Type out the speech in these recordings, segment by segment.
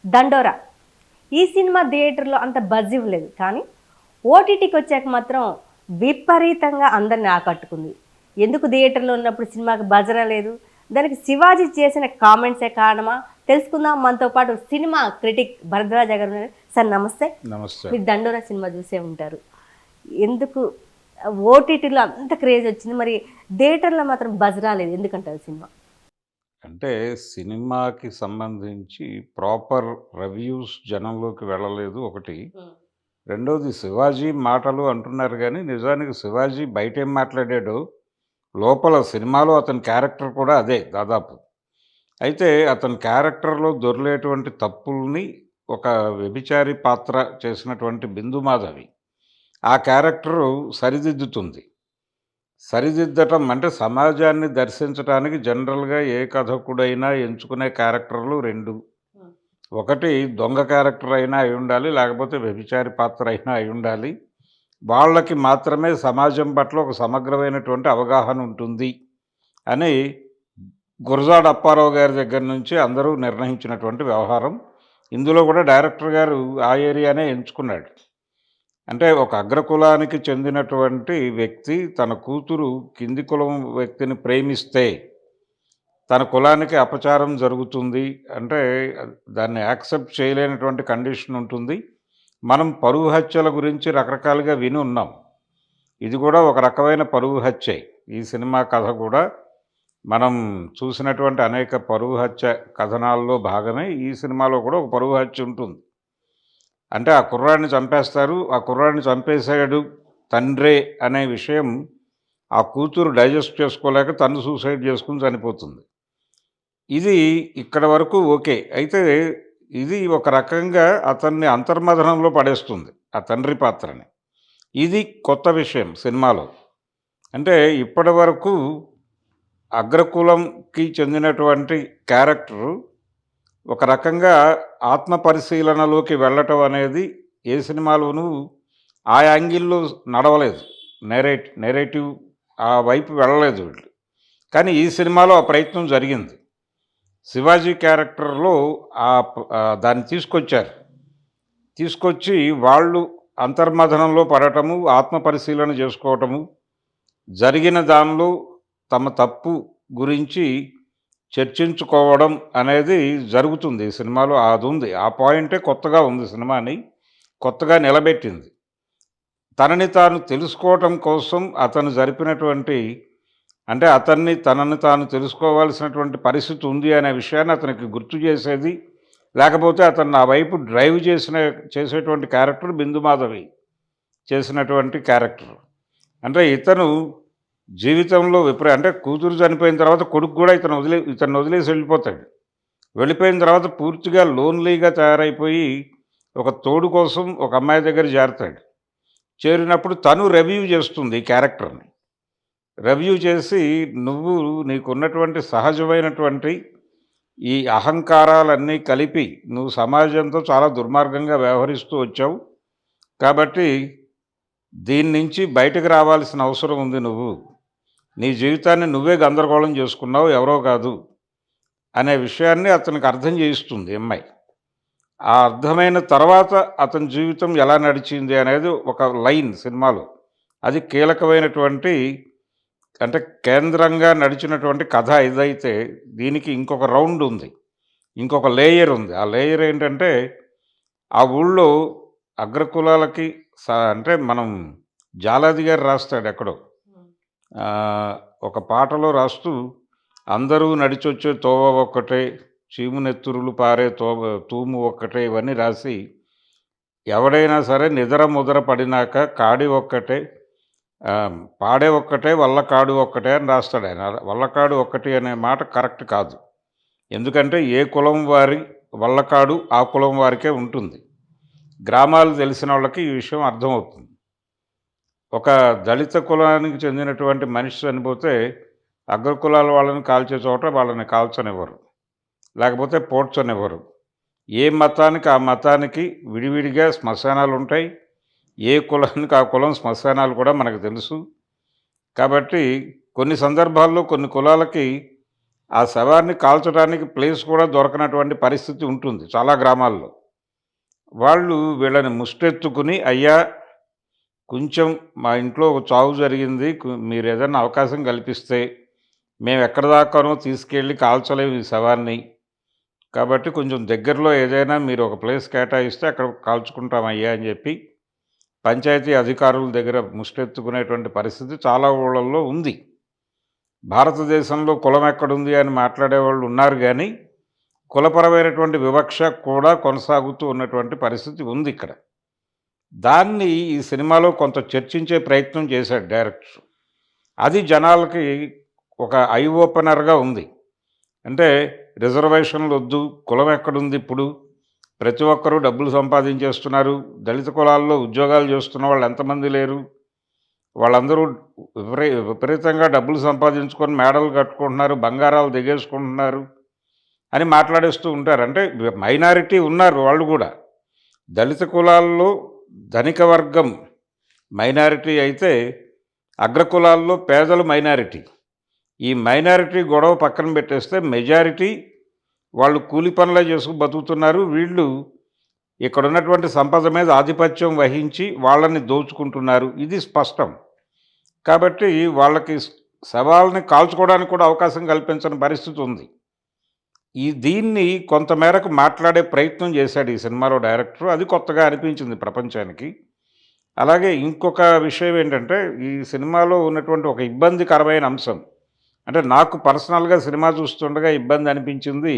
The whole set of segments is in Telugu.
దండోరా. ఈ సినిమా థియేటర్‌లో అంత బజ్ ఇవ్వలేదు. కానీ ఓటీటీకి వచ్చాక మాత్రం విపరీతంగా అందరిని ఆకట్టుకుంది. ఎందుకు థియేటర్‌లో ఉన్నప్పుడు సినిమాకి బజ్ రాలేదు? దానికి శివాజీ చేసిన కామెంట్సే కారణమా? తెలుసుకుందాం. మనతో పాటు సినిమా క్రిటిక్ భరద్వాజ గారు ఉన్నారు. సార్ నమస్తే. నమస్తే. మీరు దండోరా సినిమా చూసే ఉంటారు. ఎందుకు ఓటీటీలో అంత క్రేజ్ వచ్చింది? మరి థియేటర్‌లో మాత్రం బజ్ రాలేదు. ఎందుకంటారు సినిమా? అంటే సినిమాకి సంబంధించి ప్రాపర్ రివ్యూస్ జనంలోకి వెళ్ళలేదు ఒకటి. రెండోది శివాజీ మాటలు అంటున్నారు గానీ, నిజానికి శివాజీ బయటేం మాట్లాడాడో, లోపల సినిమాలో అతని క్యారెక్టర్ కూడా అదే దాదాపు. అయితే అతని క్యారెక్టర్‌లో దొర్లేటువంటి తప్పుల్ని ఒక వ్యభిచారి పాత్ర చేసినటువంటి బిందు మాధవి, ఆ క్యారెక్టరు సరిదిద్దుతుంది. సరిదిద్దటం అంటే సమాజాన్ని దర్శించటానికి జనరల్‌గా ఏ కథకుడైనా ఎంచుకునే క్యారెక్టర్లు 2. ఒకటి దొంగ క్యారెక్టర్ అయినా అయ్యుండాలి, లేకపోతే వ్యభిచారి పాత్ర అయినా అయ్యుండాలి. వాళ్ళకి మాత్రమే సమాజం పట్ల ఒక సమగ్రమైనటువంటి అవగాహన ఉంటుంది అని గురజాడ అప్పారావు గారి దగ్గర నుంచి అందరూ నిర్ణయించినటువంటి వ్యవహారం. ఇందులో కూడా డైరెక్టర్ గారు ఆ ఏరియానే ఎంచుకున్నాడు. అంటే ఒక అగ్రకులానికి చెందినటువంటి వ్యక్తి తన కూతురు కింది కులం వ్యక్తిని ప్రేమిస్తే తన కులానికి అపచారం జరుగుతుంది అంటే దాన్ని యాక్సెప్ట్ చేయలేనటువంటి కండిషన్ ఉంటుంది. మనం పరువు హత్యల గురించి రకరకాలుగా విని ఉన్నాం. ఇది కూడా ఒక రకమైన పరువు హత్యే. ఈ సినిమా కథ కూడా మనం చూసినటువంటి అనేక పరువు హత్య కథనాల్లో భాగమే ఈ సినిమాలో కూడా ఒక పరువు హత్య ఉంటుంది. అంటే ఆ కుర్రాడిని చంపేస్తారు. ఆ కుర్రాడిని చంపేసాడు తండ్రే అనే విషయం ఆ కూతురు డైజెస్ట్ చేసుకోలేక తను సూసైడ్ చేసుకుని చనిపోతుంది. ఇది ఇక్కడ వరకు ఓకే. అయితే ఇది ఒక రకంగా అతన్ని అంతర్మథనంలో పడేస్తుంది ఆ తండ్రి పాత్రని. ఇది కొత్త విషయం సినిమాలో. అంటే ఇప్పటివరకు అగ్రకులంకి చెందినటువంటి క్యారెక్టరు ఒక రకంగా ఆత్మ పరిశీలనలోకి వెళ్ళటం అనేది ఏ సినిమాలోనూ ఆ యాంగిల్‌లో నడవలేదు. నేరేటివ్ ఆ వైపు వెళ్ళలేదు వీళ్ళు. కానీ ఈ సినిమాలో ఆ ప్రయత్నం జరిగింది. శివాజీ క్యారెక్టర్‌లో దాన్ని తీసుకొచ్చారు. తీసుకొచ్చి వాళ్ళు అంతర్మథనంలో పడటము, ఆత్మ పరిశీలన చేసుకోవటము, జరిగిన దానిలో తమ తప్పు గురించి చర్చించుకోవడం అనేది జరుగుతుంది ఈ సినిమాలో. అదుంది. ఆ పాయింటే కొత్తగా ఉంది సినిమాని. కొత్తగా నిలబెట్టింది. తనని తాను తెలుసుకోవటం కోసం అతను జరిపినటువంటి అంటే తనని తాను తెలుసుకోవాల్సినటువంటి పరిస్థితి ఉంది అనే విషయాన్ని అతనికి గుర్తు చేసేది. లేకపోతే అతన్ని ఆ వైపు డ్రైవ్ చేసేటువంటి క్యారెక్టర్ బిందు మాధవి చేసినటువంటి క్యారెక్టర్. అంటే ఇతను జీవితంలో అంటే కూతురు చనిపోయిన తర్వాత కొడుకు కూడా ఇతన్ని వదిలేసి వెళ్ళిపోతాడు. వెళ్ళిపోయిన తర్వాత పూర్తిగా లోన్లీగా తయారైపోయి ఒక తోడు కోసం ఒక అమ్మాయి దగ్గర చేరతాడు. చేరినప్పుడు తను రివ్యూ చేస్తుంది ఈ క్యారెక్టర్‌ని. రివ్యూ చేసి నీకున్నటువంటి సహజమైనటువంటి ఈ అహంకారాలన్నీ కలిపి నువ్వు సమాజంతో చాలా దుర్మార్గంగా వ్యవహరిస్తూ వచ్చావు. కాబట్టి దీని నుంచి బయటకు రావాల్సిన అవసరం ఉంది నువ్వు. నీ జీవితాన్ని నువ్వే గందరగోళం చేసుకున్నావు, ఎవరో కాదు అనే విషయాన్ని అతనికి అర్థం చేయిస్తుంది ఈ అమ్మాయి. ఆ అర్థమైన తర్వాత అతని జీవితం ఎలా నడిచింది అనేది ఒక లైన్ సినిమాలో. అది కీలకమైనటువంటి అంటే కేంద్రంగా నడిచినటువంటి కథ ఇదైతే దీనికి ఇంకొక రౌండ్ ఉంది. ఇంకొక లేయర్ ఉంది. ఆ లేయర్ ఏంటంటే ఆ ఊళ్ళో అగ్రకులాలకి అంటే మనం జాలాది గారు రాస్తాడు ఎక్కడో. ఒక పాటలో రాస్తూ అందరూ నడిచొచ్చే తోవ ఒక్కటే, చీమునెత్తురులు పారే తూము ఒక్కటే ఇవన్నీ రాసి ఎవడైనా సరే నిదర ముదర పడినాక కాడి ఒక్కటే పాడే ఒక్కటే వల్లకాడు ఒక్కటే అని రాస్తాడు ఆయన. వల్లకాడు ఒక్కటి అనే మాట కరెక్ట్ కాదు. ఎందుకంటే ఏ కులం వారి వల్లకాడు ఆ కులం వారికే ఉంటుంది. గ్రామాలు తెలిసిన వాళ్ళకి ఈ విషయం అర్థమవుతుంది. ఒక దళిత కులానికి చెందినటువంటి మనిషి చనిపోతే అగ్రకులాల వాళ్ళని కాల్చే చోట వాళ్ళని కాల్చనివ్వరు, లేకపోతే పోడ్చనివ్వరు. ఏ మతానికి ఆ మతానికి విడివిడిగా శ్మశానాలు ఉంటాయి. ఏ కులానికి ఆ కులం శ్మశానాలు కూడా మనకు తెలుసు. కాబట్టి కొన్ని సందర్భాల్లో కొన్ని కులాలకి ఆ శవాన్ని కాల్చడానికి ప్లేస్ కూడా దొరకనటువంటి పరిస్థితి ఉంటుంది చాలా గ్రామాల్లో. వాళ్ళు వీళ్ళని ముష్టెత్తుకుని, "అయ్యా! కొంచెం మా ఇంట్లో ఒక చావు జరిగింది. మీరేదన్నా అవకాశం కల్పిస్తే, మేమెక్కడి దాకానో తీసుకెళ్ళి కాల్చలేము ఈ శవాన్ని. కాబట్టి కొంచెం దగ్గరలో ఏదైనా మీరు ఒక ప్లేస్ కేటాయిస్తే అక్కడ కాల్చుకుంటామయ్యా" అని చెప్పి పంచాయతీ అధికారుల దగ్గర ముష్టెత్తుకునేటువంటి పరిస్థితి చాలా ఊళ్ళల్లో ఉంది. భారతదేశంలో కులం ఎక్కడుంది అని మాట్లాడేవాళ్ళు ఉన్నారు గానీ, కులపరమైనటువంటి వివక్ష కూడా కొనసాగుతూ ఉన్నటువంటి పరిస్థితి ఉంది ఇక్కడ. దాన్ని ఈ సినిమాలో కొంత చర్చించే ప్రయత్నం చేశాడు డైరెక్టర్. అది జనాలకి ఒక ఐ ఓపెనర్‌గా ఉంది. అంటే రిజర్వేషన్‌లొద్దు, కులం ఎక్కడుంది ఇప్పుడు? ప్రతి ఒక్కరూ డబ్బులు సంపాదించేస్తున్నారు. దళిత కులాల్లో ఉద్యోగాలు చేస్తున్న వాళ్ళు ఎంతమంది లేరు? వాళ్ళందరూ విపరీతంగా డబ్బులు సంపాదించుకొని మేడలు కట్టుకుంటున్నారు, బంగారాలు దిగేసుకుంటున్నారు అని మాట్లాడేస్తూ ఉంటారు. అంటే మైనారిటీ ఉన్నారు వాళ్ళు కూడా. దళిత కులాల్లో ధనిక వర్గం మైనారిటీ అయితే, అగ్రకులాల్లో పేదలు మైనారిటీ. ఈ మైనారిటీ గొడవ పక్కన పెట్టేస్తే మెజారిటీ వాళ్ళు కూలి పనులే చేసుకు బతుకుతున్నారు. వీళ్ళు ఇక్కడున్నటువంటి సంపద మీద ఆధిపత్యం వహించి వాళ్ళని దోచుకుంటున్నారు. ఇది స్పష్టం. కాబట్టి వాళ్ళకి శవాల్ని కాల్చుకోవడానికి కూడా అవకాశం కల్పించని పరిస్థితి ఉంది. దీన్ని కొంతమేరకు మాట్లాడే ప్రయత్నం చేశాడు ఈ సినిమాలో డైరెక్టర్. అది కొత్తగా అనిపించింది ప్రపంచానికి. అలాగే ఇంకొక విషయం ఏంటంటే, ఈ సినిమాలో ఉన్నటువంటి ఒక ఇబ్బందికరమైన అంశం. అంటే నాకు పర్సనల్‌గా సినిమా చూస్తుండగా ఇబ్బంది అనిపించింది.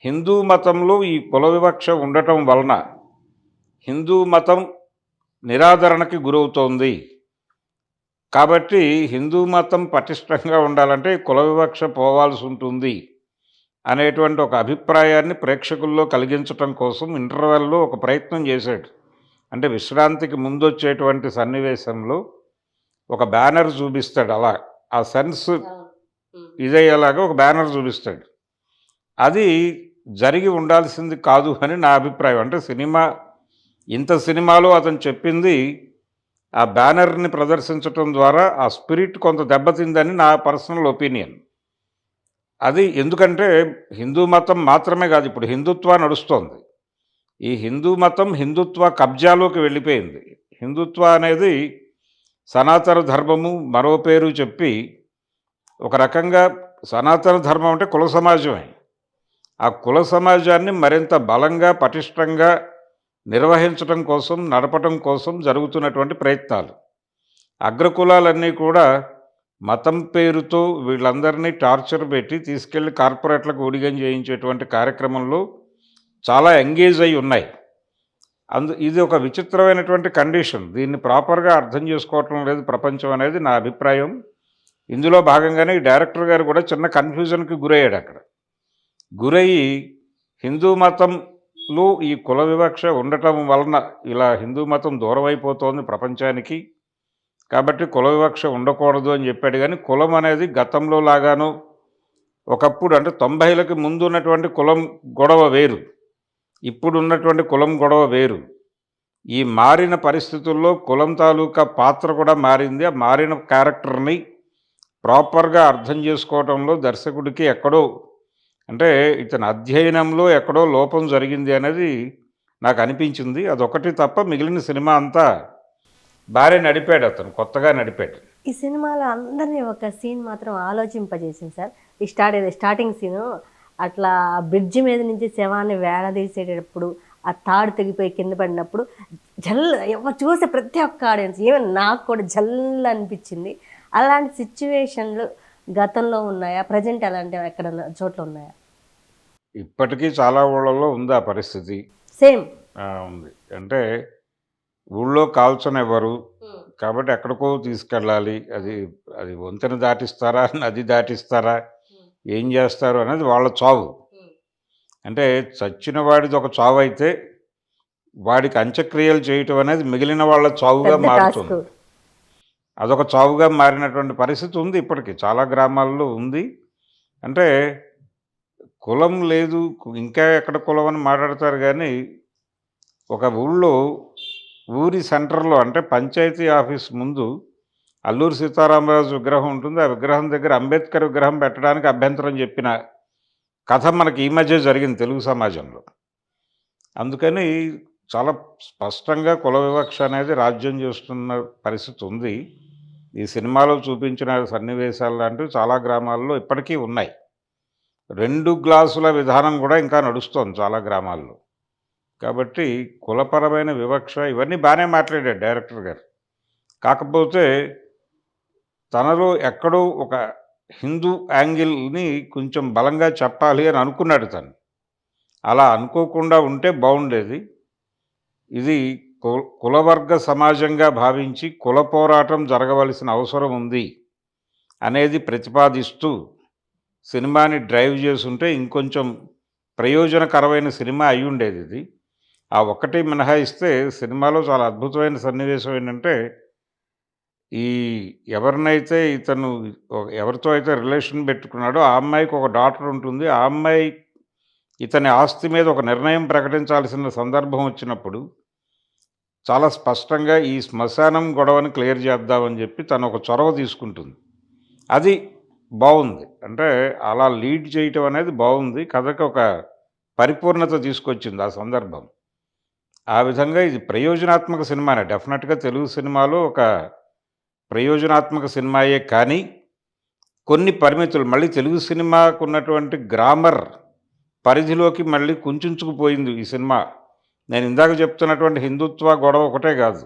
హిందూ మతంలో ఈ కుల వివక్ష ఉండటం వలన హిందూ మతం నిరాదరణకి గురవుతోంది. కాబట్టి హిందూ మతం పటిష్టంగా ఉండాలంటే కుల వివక్ష పోవాల్సి ఉంటుంది అనేటువంటి ఒక అభిప్రాయాన్ని ప్రేక్షకుల్లో కలిగించటం కోసం ఇంటర్వెల్‌లో ఒక ప్రయత్నం చేశాడు. అంటే విశ్రాంతికి ముందొచ్చేటువంటి సన్నివేశంలో ఒక బ్యానర్ చూపిస్తాడు అలా. ఆ సెన్స్ ఇదయ్యేలాగా ఒక బ్యానర్ చూపిస్తాడు. అది జరిగి ఉండాల్సింది కాదు అని నా అభిప్రాయం. అంటే ఇంత సినిమాలో అతను చెప్పింది ఆ బ్యానర్‌ని ప్రదర్శించటం ద్వారా ఆ స్పిరిట్ కొంత దెబ్బతిందని నా పర్సనల్ ఒపీనియన్. అది ఎందుకంటే హిందూ మతం మాత్రమే కాదు, ఇప్పుడు హిందుత్వ నడుస్తోంది. ఈ హిందూ మతం హిందుత్వ కబ్జాలోకి వెళ్ళిపోయింది. హిందుత్వ అనేది సనాతన ధర్మము మరో పేరు చెప్పి ఒక రకంగా సనాతన ధర్మం అంటే కుల సమాజమే. ఆ కుల సమాజాన్ని మరింత బలంగా, పటిష్టంగా నిర్వహించటం కోసం, నడపటం కోసం జరుగుతున్నటువంటి ప్రయత్నాలు. అగ్రకులాలన్నీ కూడా మతం పేరుతో వీళ్ళందరినీ టార్చర్ పెట్టి తీసుకెళ్ళి కార్పొరేట్లకు ఊడిగం చేయించేటువంటి కార్యక్రమంలో చాలా ఎంగేజ్ అయి ఉన్నాయి. ఇది ఒక విచిత్రమైనటువంటి కండిషన్. దీన్ని ప్రాపర్‌గా అర్థం చేసుకోవటం లేదు ప్రపంచం అనేది నా అభిప్రాయం. ఇందులో భాగంగానే ఈ డైరెక్టర్ గారు కూడా చిన్న కన్‌ఫ్యూజన్‌కి గురయ్యాడు అక్కడ. గురయ్యి హిందూ మతంలో ఈ కుల వివక్ష ఉండటం వలన ఇలా హిందూ మతం దూరమైపోతోంది ప్రపంచానికి. కాబట్టి కుల వివక్ష ఉండకూడదు అని చెప్పాడు. కానీ కులం అనేది గతంలో లాగాను ఒకప్పుడు అంటే 90లకు ముందు ఉన్నటువంటి కులం గొడవ వేరు. ఇప్పుడున్నటువంటి కులం గొడవ వేరు. ఈ మారిన పరిస్థితుల్లో కులం తాలూకా పాత్ర కూడా మారింది. ఆ మారిన క్యారెక్టర్‌ని ప్రాపర్‌గా అర్థం చేసుకోవటంలో దర్శకుడికి ఎక్కడో అంటే ఇతని అధ్యయనంలో ఎక్కడో లోపం జరిగింది అనేది నాకు అనిపించింది. అదొకటి తప్ప మిగిలిన సినిమా అంతా బాగానే నడిపాడు అతను. కొత్తగా నడిపాడు. ఈ సినిమాలో అందరినీ ఒక సీన్ మాత్రం ఆలోచింపజేసింది సార్. స్టార్టింగ్ సీను అట్లా బ్రిడ్జి మీద నుంచి శవాన్ని వేలాదీసేటప్పుడు ఆ తాడు తెగిపోయి కింద పడినప్పుడు ఎవరు చూసే ప్రతి ఒక్క ఆడియన్స్ ఈవెన్ నాకు కూడా జల్లు అనిపించింది. అలాంటి సిచ్యువేషన్లు గతంలో ఉన్నాయా? ప్రజెంట్ అలాంటి ఎక్కడన్నా చోట్ల ఉన్నాయా? ఇప్పటికీ చాలా ఊళ్ళలో ఉంది ఆ పరిస్థితి. సేమ్ ఉంది. అంటే ఊళ్ళో కాల్చనివ్వరు. కాబట్టి ఎక్కడికో తీసుకెళ్ళాలి. అది వంతెన దాటిస్తారా? నది దాటిస్తారా? ఏం చేస్తారు అనేది వాళ్ళ చావు. అంటే చచ్చిన వాడిది ఒక చావు అయితే వాడికి అంత్యక్రియలు చేయటం అనేది మిగిలిన వాళ్ళ చావుగా మారుతుంది. అదొక చావుగా మారినటువంటి పరిస్థితి ఉంది ఇప్పటికి చాలా గ్రామాల్లో ఉంది. అంటే కులం లేదు, ఇంకా ఎక్కడ కులం అని మాట్లాడతారు కానీ ఒక ఊళ్ళో ఊరి సెంటర్లో అంటే పంచాయతీ ఆఫీస్ ముందు అల్లూరి సీతారామరాజు విగ్రహం ఉంటుంది. ఆ విగ్రహం దగ్గర అంబేద్కర్ విగ్రహం పెట్టడానికి అభ్యంతరం చెప్పిన కథ మనకి ఈ మధ్య జరిగింది తెలుగు సమాజంలో. అందుకని చాలా స్పష్టంగా కుల వివక్ష అనేది రాజ్యం చేస్తున్న పరిస్థితి ఉంది. ఈ సినిమాలో చూపించిన సన్నివేశాలు లాంటివి చాలా గ్రామాల్లో ఇప్పటికీ ఉన్నాయి. 2 గ్లాసుల విధానం కూడా ఇంకా నడుస్తోంది చాలా గ్రామాల్లో. కాబట్టి కులపరమైన వివక్ష ఇవన్నీ బానే మాట్లాడాడు డైరెక్టర్ గారు. కాకపోతే తనలో ఎక్కడో ఒక హిందూ యాంగిల్‌ని కొంచెం బలంగా చెప్పాలి అని అనుకున్నాడు తను. అలా అనుకోకుండా ఉంటే బావుండేది. ఇది కులవర్గ సమాజంగా భావించి కుల పోరాటం జరగవలసిన అవసరం ఉంది అనేది ప్రతిపాదిస్తూ సినిమాని డ్రైవ్ చేసుంటే ఇంకొంచెం ప్రయోజనకరమైన సినిమా అయ్యుండేది ఇది. ఆ ఒక్కటి మినహాయిస్తే సినిమాలో చాలా అద్భుతమైన సన్నివేశం ఏంటంటే, ఈ ఎవరినైతే ఇతను ఎవరితో అయితే రిలేషన్ పెట్టుకున్నాడో ఆ అమ్మాయికి ఒక డాటర్ ఉంటుంది. ఆ అమ్మాయి ఇతని ఆస్తి మీద ఒక నిర్ణయం ప్రకటించాల్సిన సందర్భం వచ్చినప్పుడు చాలా స్పష్టంగా ఈ శ్మశానం గొడవని క్లియర్ చేద్దామని చెప్పి తను ఒక చొరవ తీసుకుంటుంది. అది బావుంది. అంటే అలా లీడ్ చేయటం అనేది బావుంది. కథకి ఒక పరిపూర్ణత తీసుకొచ్చింది ఆ సందర్భం. ఆ విధంగా ఇది ప్రయోజనాత్మక సినిమానే. డెఫినెట్‌గా తెలుగు సినిమాలో ఒక ప్రయోజనాత్మక సినిమాయే కానీ, కొన్ని పరిమితులు మళ్ళీ తెలుగు సినిమాకున్నటువంటి గ్రామర్ పరిధిలోకి మళ్ళీ కుంచుకుపోయింది ఈ సినిమా. నేను ఇందాక చెప్తున్నటువంటి హిందుత్వ గొడవ ఒకటే కాదు.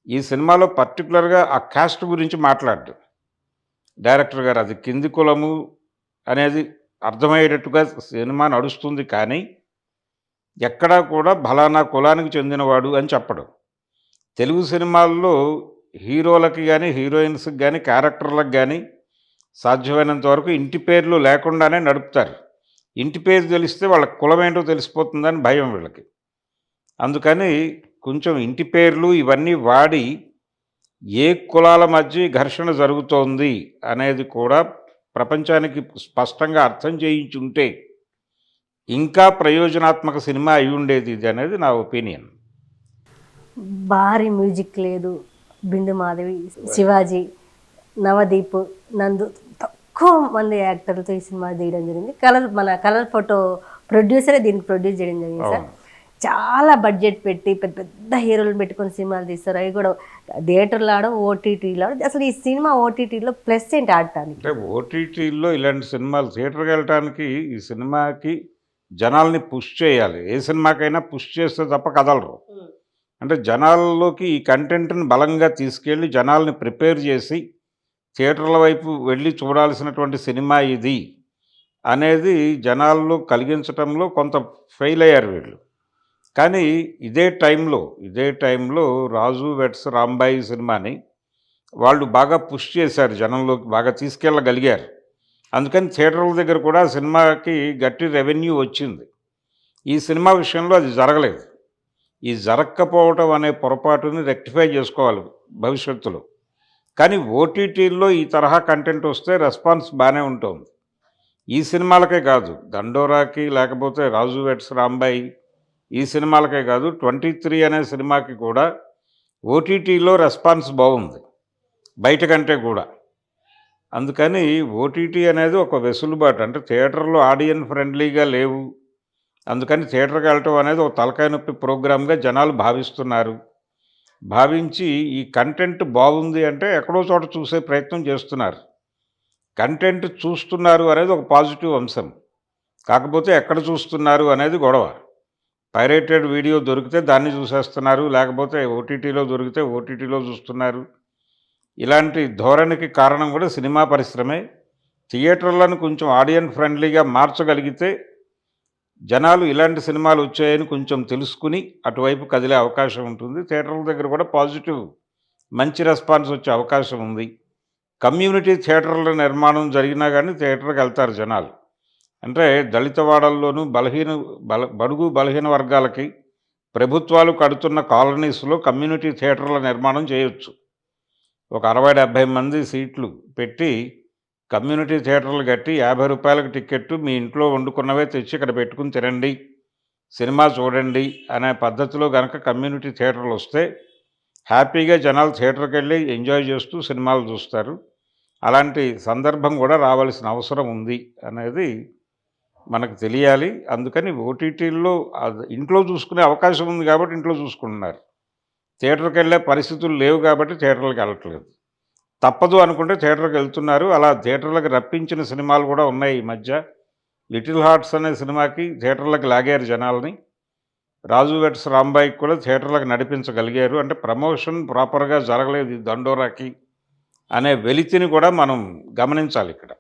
ఈ సినిమాలో పర్టిక్యులర్‌గా ఆ కాస్ట్ గురించి మాట్లాడ్డు డైరెక్టర్ గారు. అది కింది కులము అనేది అర్థమయ్యేటట్టుగా సినిమా నడుస్తుంది కానీ, ఎక్కడా కూడా ఫలానా కులానికి చెందినవాడు అని చెప్పడు. తెలుగు సినిమాల్లో హీరోలకి గానీ, హీరోయిన్స్‌కి గానీ, క్యారెక్టర్‌లకు గానీ సాధ్యమైనంత వరకు ఇంటి పేర్లు లేకుండానే నడుపుతారు. ఇంటి పేరు తెలిస్తే వాళ్ళ కులమేంటో తెలిసిపోతుందని భయం వీళ్ళకి. అందుకని కొంచెం ఇంటి పేర్లు ఇవన్నీ వాడి ఏ కులాల మధ్య ఘర్షణ జరుగుతోంది అనేది కూడా ప్రపంచానికి స్పష్టంగా అర్థం చేయించుంటే ఇంకా ప్రయోజనాత్మక సినిమా అయ్యుండేది ఇది అనేది నా ఒపీనియన్. భారీ మ్యూజిక్ లేదు. బిందు మాధవి, శివాజీ, నవదీప్, నందు తక్కువ మంది యాక్టర్లతో ఈ సినిమా తీయడం జరిగింది. మన కలర్ ఫోటో ప్రొడ్యూసరే దీన్ని ప్రొడ్యూస్ చేయడం జరిగింది సార్. అవును. చాలా బడ్జెట్ పెట్టి పెద్ద పెద్ద హీరోలు పెట్టుకొని సినిమాలు తీస్తారు. అవి కూడా థియేటర్లో ఆడడం, ఓటీటీలో ఆడడం. అసలు ఈ సినిమా ఓటీటీలో ప్లస్ ఏంటి ఆడటానికి? అంటే ఓటీటీల్లో ఇలాంటి సినిమాలు థియేటర్‌కి వెళ్ళటానికి ఈ సినిమాకి జనాల్ని పుష్ చేయాలి. ఏ సినిమాకైనా పుష్ చేస్తే తప్ప కదలరు. అంటే జనాల్లోకి ఈ కంటెంట్‌ని బలంగా తీసుకెళ్ళి జనాల్ని ప్రిపేర్ చేసి థియేటర్ల వైపు వెళ్ళి చూడాల్సినటువంటి సినిమా ఇది అనేది జనాల్లో కలిగించటంలో కొంత ఫెయిల్ అయ్యారు వీళ్ళు. కానీ ఇదే టైంలో 'రాజు వెడ్స్ రాంబాయి' సినిమాని వాళ్ళు బాగా పుష్ చేశారు. జనంలోకి బాగా తీసుకెళ్ళగలిగారు. అందుకని థియేటర్ల దగ్గర కూడా సినిమాకి గట్టి రెవెన్యూ వచ్చింది. ఈ సినిమా విషయంలో అది జరగలేదు. ఈ జరక్కపోవటం అనే పొరపాటుని రెక్టిఫై చేసుకోవాలి భవిష్యత్తులో. కానీ ఓటీటీల్లో ఈ తరహా కంటెంట్ వస్తే రెస్పాన్స్ బాగానే ఉంటుంది. ఈ సినిమాలకే కాదు, 'దండోరా'కి లేకపోతే 'రాజు వెడ్స్ రాంబాయి' ఈ సినిమాలకే కాదు, 23 అనే సినిమాకి కూడా ఓటీటీలో రెస్పాన్స్ బాగుంది బయట కంటే కూడా. అందుకని ఓటీటీ అనేది ఒక వెసులుబాటు. అంటే థియేటర్‌లో ఆడియన్ ఫ్రెండ్లీగా లేవు. అందుకని థియేటర్‌కి వెళ్ళటం అనేది ఒక తలకాయ నొప్పి ప్రోగ్రామ్‌గా జనాలు భావిస్తున్నారు. భావించి ఈ కంటెంట్ బాగుంది అంటే ఎక్కడో చోట చూసే ప్రయత్నం చేస్తున్నారు. కంటెంట్ చూస్తున్నారు అనేది ఒక పాజిటివ్ అంశం. కాకపోతే ఎక్కడ చూస్తున్నారు అనేది గొడవ. పైరేటెడ్ వీడియో దొరికితే దాన్ని చూసేస్తున్నారు. లేకపోతే ఓటీటీలో దొరికితే ఓటీటీలో చూస్తున్నారు. ఇలాంటి ధోరణికి కారణం కూడా సినిమా పరిశ్రమే. థియేటర్లను కొంచెం ఆడియన్ ఫ్రెండ్లీగా మార్చగలిగితే జనాలు ఇలాంటి సినిమాలు వచ్చాయని కొంచెం తెలుసుకుని అటువైపు కదిలే అవకాశం ఉంటుంది. థియేటర్ల దగ్గర కూడా పాజిటివ్ మంచి రెస్పాన్స్ వచ్చే అవకాశం ఉంది. కమ్యూనిటీ థియేటర్ల నిర్మాణం జరిగినా కానీ థియేటర్కి వెళ్తారు జనాలు. అంటే దళిత వాడల్లోనూ బడుగు బలహీన వర్గాలకి ప్రభుత్వాలు కడుతున్న కాలనీస్‌లో కమ్యూనిటీ థియేటర్ల నిర్మాణం చేయొచ్చు. ఒక 60-70 మంది సీట్లు పెట్టి కమ్యూనిటీ థియేటర్లు కట్టి రూ. 50కి టికెట్టు, మీ ఇంట్లో వండుకున్నవే తెచ్చి ఇక్కడ పెట్టుకుని తినండి, సినిమా చూడండి అనే పద్ధతిలో గనక కమ్యూనిటీ థియేటర్లు వస్తే హ్యాపీగా జనాలు థియేటర్కి వెళ్ళి ఎంజాయ్ చేస్తూ సినిమాలు చూస్తారు. అలాంటి సందర్భం కూడా రావాల్సిన అవసరం ఉంది అనేది మనకు తెలియాలి. అందుకని ఓటీటీల్లో అది ఇంట్లో చూసుకునే అవకాశం ఉంది కాబట్టి ఇంట్లో చూసుకుంటున్నారు. థియేటర్కి వెళ్ళే పరిస్థితులు లేవు కాబట్టి థియేటర్లకు వెళ్ళట్లేదు. తప్పదు అనుకుంటే థియేటర్కి వెళ్తున్నారు. అలా థియేటర్లకు రప్పించిన సినిమాలు కూడా ఉన్నాయి ఈ మధ్య. 'లిటిల్ హార్ట్స్' అనే సినిమాకి థియేటర్లకు లాగారు జనాల్ని. 'రాజు వెడ్స్ రాంబాయికి' కూడా థియేటర్లకు నడిపించగలిగారు. అంటే ప్రమోషన్ ప్రాపర్‌గా జరగలేదు ఈ 'దండోరాకి' అనే వెలితిని కూడా మనం గమనించాలి ఇక్కడ.